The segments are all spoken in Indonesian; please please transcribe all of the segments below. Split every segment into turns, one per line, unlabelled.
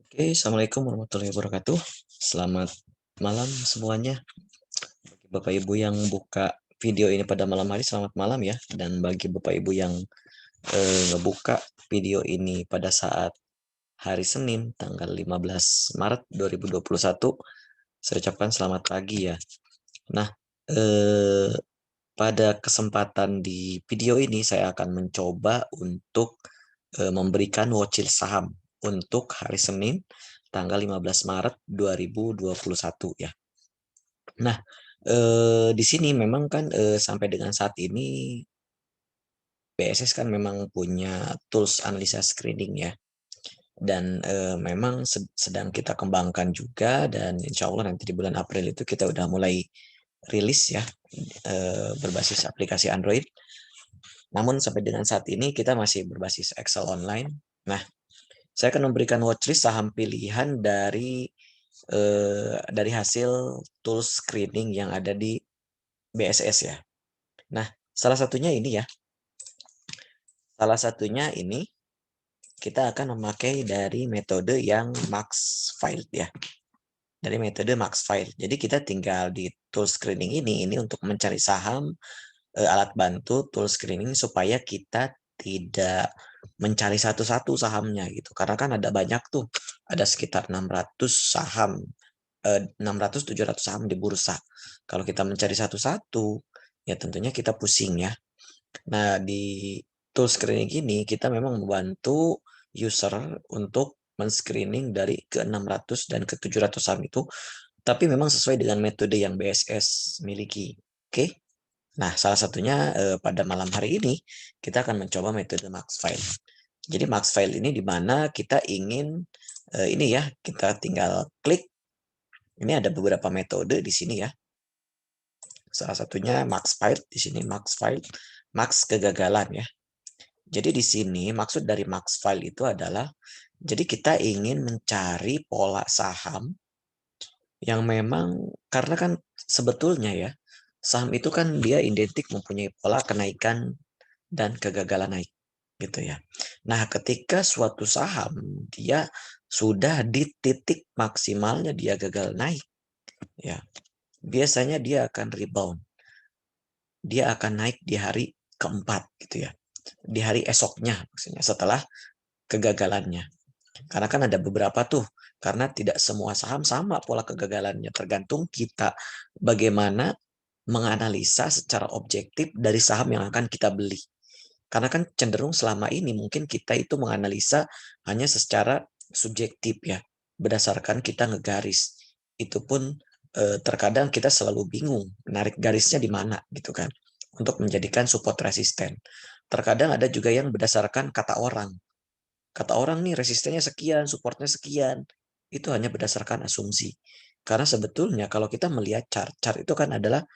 Oke, Assalamualaikum warahmatullahi wabarakatuh. Selamat malam semuanya. Bagi Bapak Ibu yang buka video ini pada malam hari, selamat malam ya. Dan bagi Bapak Ibu yang ngebuka video ini pada saat hari Senin, tanggal 15 Maret 2021, saya ucapkan selamat pagi ya. Nah, eh, pada kesempatan di video ini, saya akan mencoba untuk memberikan watchlist saham untuk hari Senin tanggal 15 Maret 2021 ya. Nah, di sini memang kan sampai dengan saat ini BSS kan memang punya tools analisa screening ya. Dan memang sedang kita kembangkan juga, dan insya Allah nanti di bulan April itu kita udah mulai rilis ya, berbasis aplikasi Android. Namun sampai dengan saat ini kita masih berbasis Excel online. Nah, saya akan memberikan watchlist saham pilihan dari hasil tools screening yang ada di BSS ya. Nah, salah satunya ini ya. Salah satunya ini kita akan memakai dari metode yang max file ya. Dari metode max file. Jadi kita tinggal di tool screening ini untuk mencari saham, alat bantu tool screening supaya kita tidak mencari satu-satu sahamnya gitu. Karena kan ada banyak tuh, ada sekitar 600 saham, 600-700 saham di bursa. Kalau kita mencari satu-satu, ya tentunya kita pusing ya. Nah, di tool screening ini kita memang membantu user untuk men-screening dari ke 600 dan ke 700 saham itu, tapi memang sesuai dengan metode yang BSS miliki. Oke. Nah, salah satunya pada malam hari ini kita akan mencoba metode max file. Jadi max file ini di mana kita ingin ini ya, kita tinggal klik. Ini ada beberapa metode di sini ya. Salah satunya max file, di sini max file, max kegagalan ya. Jadi di sini maksud dari max file itu adalah, jadi kita ingin mencari pola saham yang memang, karena kan sebetulnya ya, saham itu kan dia identik mempunyai pola kenaikan dan kegagalan naik gitu ya. Nah, ketika suatu saham dia sudah di titik maksimalnya dia gagal naik ya, biasanya dia akan rebound. Dia akan naik di hari keempat gitu ya. Di hari esoknya maksudnya setelah kegagalannya. Karena kan ada beberapa tuh, karena tidak semua saham sama pola kegagalannya, tergantung kita bagaimana menganalisa secara objektif dari saham yang akan kita beli. Karena kan cenderung selama ini mungkin kita itu menganalisa hanya secara subjektif ya, berdasarkan kita ngegaris. Itu pun terkadang kita selalu bingung menarik garisnya di mana gitu kan, untuk menjadikan support resisten. Terkadang ada juga yang berdasarkan kata orang. Kata orang nih resistennya sekian, supportnya sekian. Itu hanya berdasarkan asumsi. Karena sebetulnya kalau kita melihat chart itu kan adalah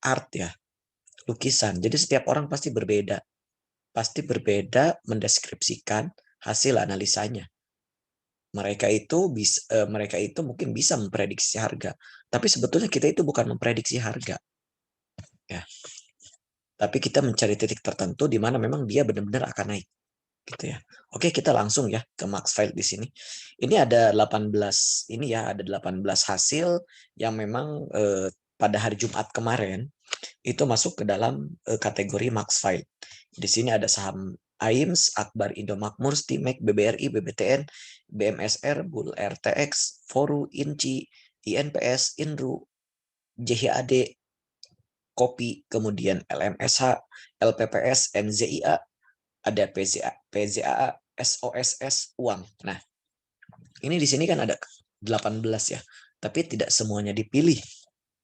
art ya, lukisan. Jadi setiap orang pasti berbeda mendeskripsikan hasil analisanya. Mereka itu mungkin bisa memprediksi harga, tapi sebetulnya kita itu bukan memprediksi harga, ya. Tapi kita mencari titik tertentu di mana memang dia benar-benar akan naik, gitu ya. Oke, kita langsung ya ke max file di sini. Ini ada 18 ini ya, ada 18 hasil yang memang pada hari Jumat kemarin itu masuk ke dalam kategori max file. Di sini ada saham AIMS, Akbar Indomakmur, Stimek, BBRI, BBTN, BMSR, Bull RTX, Foru, Inci, INPS, Inru, JHAD, Kopi, kemudian LMSH, LPPS, NZIA, ada PZAA, SOSS, Uang. Nah, ini di sini kan ada 18 ya, tapi tidak semuanya dipilih.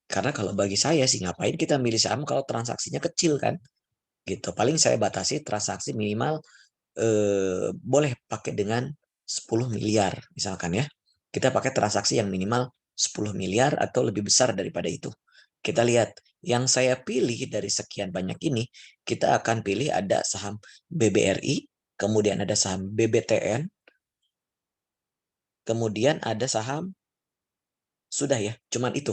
Karena kalau bagi saya sih ngapain kita milih saham kalau transaksinya kecil kan? Gitu. Paling saya batasi transaksi minimal boleh pakai dengan 10 miliar misalkan ya. Kita pakai transaksi yang minimal 10 miliar atau lebih besar daripada itu. Kita lihat yang saya pilih dari sekian banyak ini, kita akan pilih ada saham BBRI, kemudian ada saham BBTN, kemudian ada saham, sudah ya, cuman itu.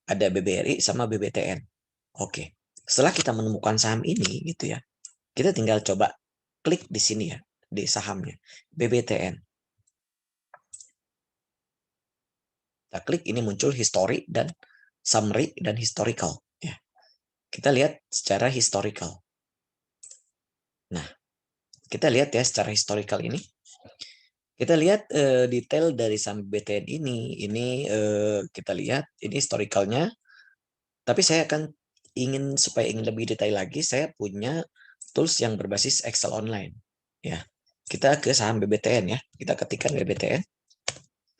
Ada BBRI sama BBTN. Oke. Setelah kita menemukan saham ini gitu ya, kita tinggal coba klik di sini ya, di sahamnya BBTN. Kita klik, ini muncul history dan summary dan historical. Ya. Kita lihat secara historical. Nah, kita lihat ya secara historical ini. Kita lihat detail dari saham BTN ini. Ini kita lihat ini historicalnya. Tapi saya akan supaya ingin lebih detail lagi, saya punya tools yang berbasis Excel online. Ya, kita ke saham BBTN ya. Kita ketikkan BBTN.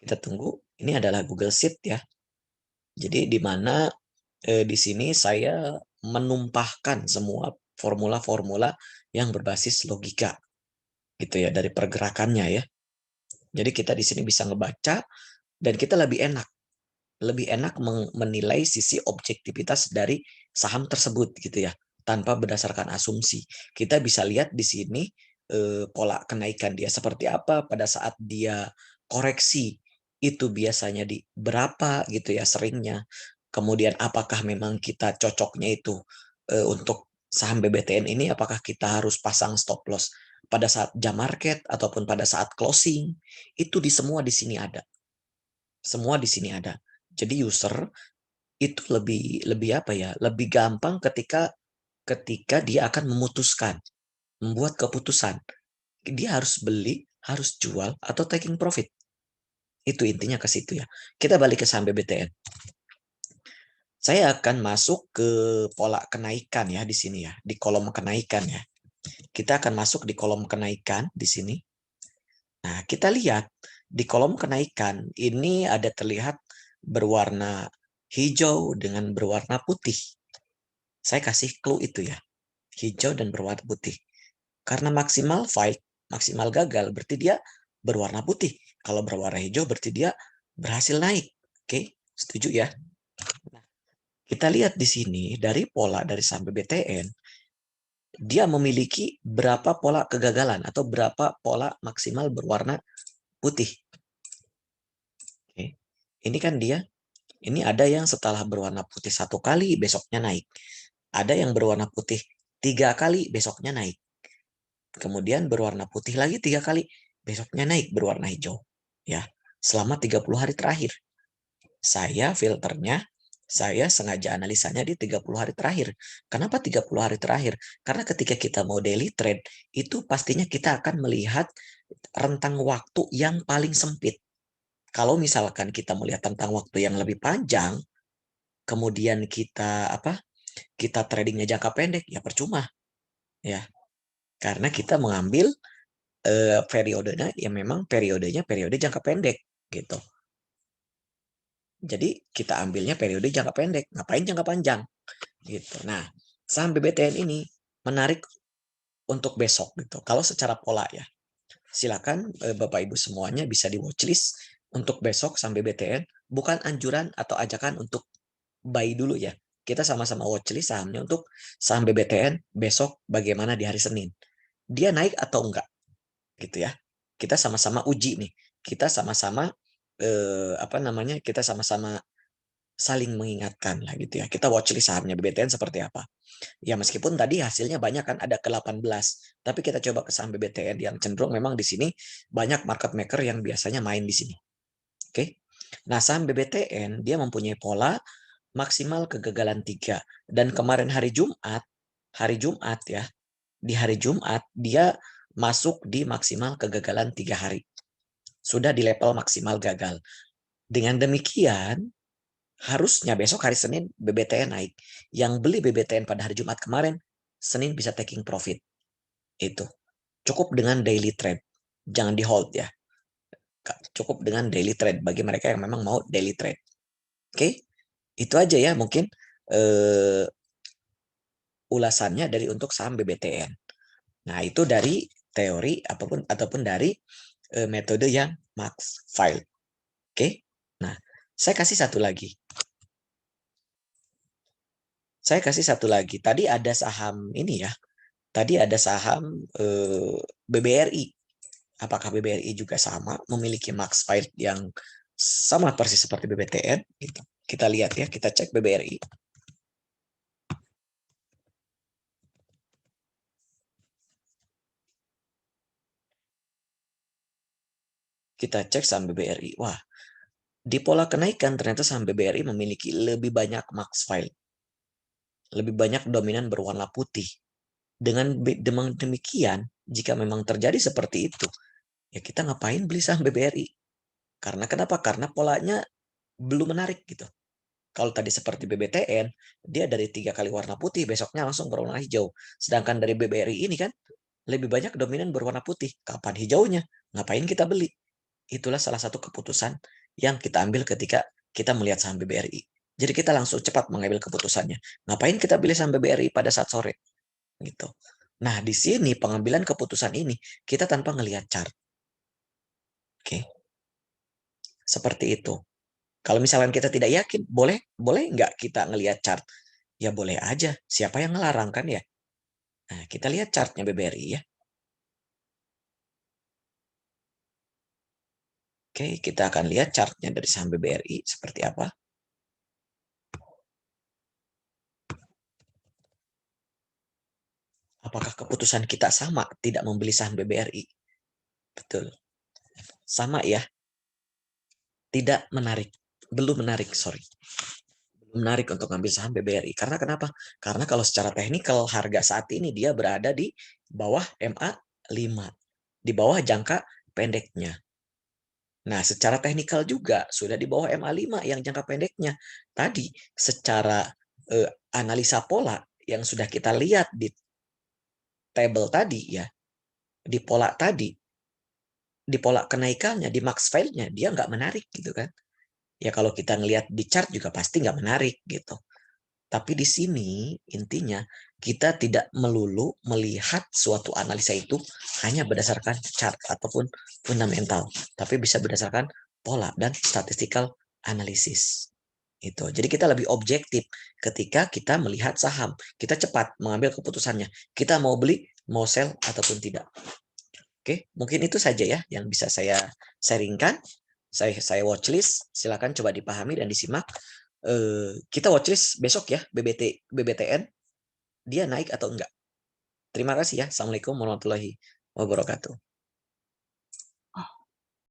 Kita tunggu. Ini adalah Google Sheet ya. Jadi di mana di sini saya menumpahkan semua formula-formula yang berbasis logika gitu ya dari pergerakannya ya. Jadi kita di sini bisa ngebaca dan kita lebih enak menilai sisi objektivitas dari saham tersebut gitu ya, tanpa berdasarkan asumsi. Kita bisa lihat di sini pola kenaikan dia seperti apa pada saat dia koreksi, itu biasanya di berapa gitu ya seringnya. Kemudian apakah memang kita cocoknya itu untuk saham BBTN ini, apakah kita harus pasang stop loss pada saat jam market ataupun pada saat closing, itu semua di sini ada. Semua di sini ada. Jadi user itu lebih lebih apa ya? Lebih gampang ketika dia akan memutuskan, membuat keputusan. Dia harus beli, harus jual atau taking profit. Itu intinya ke situ ya. Kita balik ke saham BBTN. Saya akan masuk ke pola kenaikan ya di sini ya, di kolom kenaikan ya. Kita akan masuk di kolom kenaikan di sini. Nah, kita lihat di kolom kenaikan ini ada terlihat berwarna hijau dengan berwarna putih. Saya kasih clue itu ya, hijau dan berwarna putih. Karena maksimal fight, maksimal gagal, berarti dia berwarna putih. Kalau berwarna hijau berarti dia berhasil naik. Oke, setuju ya? Nah, kita lihat di sini dari pola dari saham BBTN, dia memiliki berapa pola kegagalan atau berapa pola maksimal berwarna putih. Oke. Ini kan dia, ini ada yang setelah berwarna putih 1 kali, besoknya naik. Ada yang berwarna putih 3 kali, besoknya naik. Kemudian berwarna putih lagi 3 kali, besoknya naik berwarna hijau. Ya, selama 30 hari terakhir. Saya filternya, saya sengaja analisanya di 30 hari terakhir. Kenapa 30 hari terakhir? Karena ketika kita mau daily trade, itu pastinya kita akan melihat rentang waktu yang paling sempit. Kalau misalkan kita melihat tentang waktu yang lebih panjang, kemudian kita tradingnya jangka pendek, ya percuma ya, karena kita mengambil periodenya yang memang periodenya periode jangka pendek gitu. Jadi kita ambilnya periode jangka pendek, ngapain jangka panjang gitu. Nah, saham BBTN ini menarik untuk besok gitu. Kalau secara pola ya, silakan Bapak Ibu semuanya bisa di watchlist untuk besok saham BBTN. Bukan anjuran atau ajakan untuk buy dulu ya. Kita sama-sama watchlist sahamnya untuk saham BBTN besok bagaimana di hari Senin. Dia naik atau enggak gitu ya. Kita sama-sama uji nih. Kita sama-sama kita sama-sama saling mengingatkan lah gitu ya. Kita watchlist sahamnya BBTN seperti apa. Ya meskipun tadi hasilnya banyak kan ada ke-18, tapi kita coba ke saham BBTN yang cenderung memang di sini banyak market maker yang biasanya main di sini. Oke. Nah, saham BBTN dia mempunyai pola maksimal kegagalan 3 dan kemarin hari Jumat ya, di hari Jumat dia masuk di maksimal kegagalan 3 hari. Sudah di level maksimal gagal. Dengan demikian, harusnya besok hari Senin BBTN naik. Yang beli BBTN pada hari Jumat kemarin, Senin bisa taking profit. Itu. Cukup dengan daily trade. Jangan di hold ya. Cukup dengan daily trade bagi mereka yang memang mau daily trade. Oke? Itu aja ya mungkin eh, ulasannya dari untuk saham BBTN. Nah, itu dari teori ataupun dari metode yang max file. Oke? Nah, saya kasih satu lagi. Tadi ada saham ini ya. Tadi ada saham BBRI. Apakah BBRI juga sama memiliki max file yang sama persis seperti BBTN? Gitu. Kita lihat ya, kita cek BBRI. Kita cek saham BBRI. Wah, Di pola kenaikan ternyata saham BBRI memiliki lebih banyak max file, lebih banyak dominan berwarna putih. Dengan demikian, jika memang terjadi seperti itu, ya kita ngapain beli saham BBRI? Karena kenapa? Karena polanya belum menarik gitu. Kalau tadi seperti BBTN, dia dari 3 kali warna putih, besoknya langsung berwarna hijau. Sedangkan dari BBRI ini kan, lebih banyak dominan berwarna putih. Kapan hijaunya? Ngapain kita beli? Itulah salah satu keputusan yang kita ambil ketika kita melihat saham BBRI. Jadi kita langsung cepat mengambil keputusannya. Ngapain kita beli saham BBRI pada saat sore? Gitu. Nah, di sini pengambilan keputusan ini kita tanpa ngelihat chart. Oke. Seperti itu. Kalau misalkan kita tidak yakin, boleh nggak kita ngelihat chart? Ya boleh aja. Siapa yang ngelarang kan ya? Nah, kita lihat chartnya BBRI ya. Oke, kita akan lihat chartnya dari saham BBRI seperti apa. Apakah keputusan kita sama tidak membeli saham BBRI? Betul. Sama ya. Tidak menarik. Belum menarik, sorry. Belum menarik untuk ngambil saham BBRI. Karena kenapa? Karena kalau secara teknikal harga saat ini dia berada di bawah MA5. Di bawah jangka pendeknya. Nah, secara teknikal juga sudah di bawah MA5 yang jangka pendeknya. Tadi secara analisa pola yang sudah kita lihat di table tadi ya, di pola tadi, di pola kenaikannya, di max file-nya, dia nggak menarik gitu kan. Ya kalau kita ngelihat di chart juga pasti nggak menarik gitu. Tapi di sini intinya kita tidak melulu melihat suatu analisa itu hanya berdasarkan chart ataupun fundamental, tapi bisa berdasarkan pola dan statistical analysis. Itu. Jadi kita lebih objektif ketika kita melihat saham. Kita cepat mengambil keputusannya. Kita mau beli, mau sell ataupun tidak. Oke, mungkin itu saja ya yang bisa saya sharingkan. Saya watchlist, silakan coba dipahami dan disimak. Kita watchlist besok ya, BBTN, dia naik atau enggak. Terima kasih ya. Assalamualaikum warahmatullahi wabarakatuh.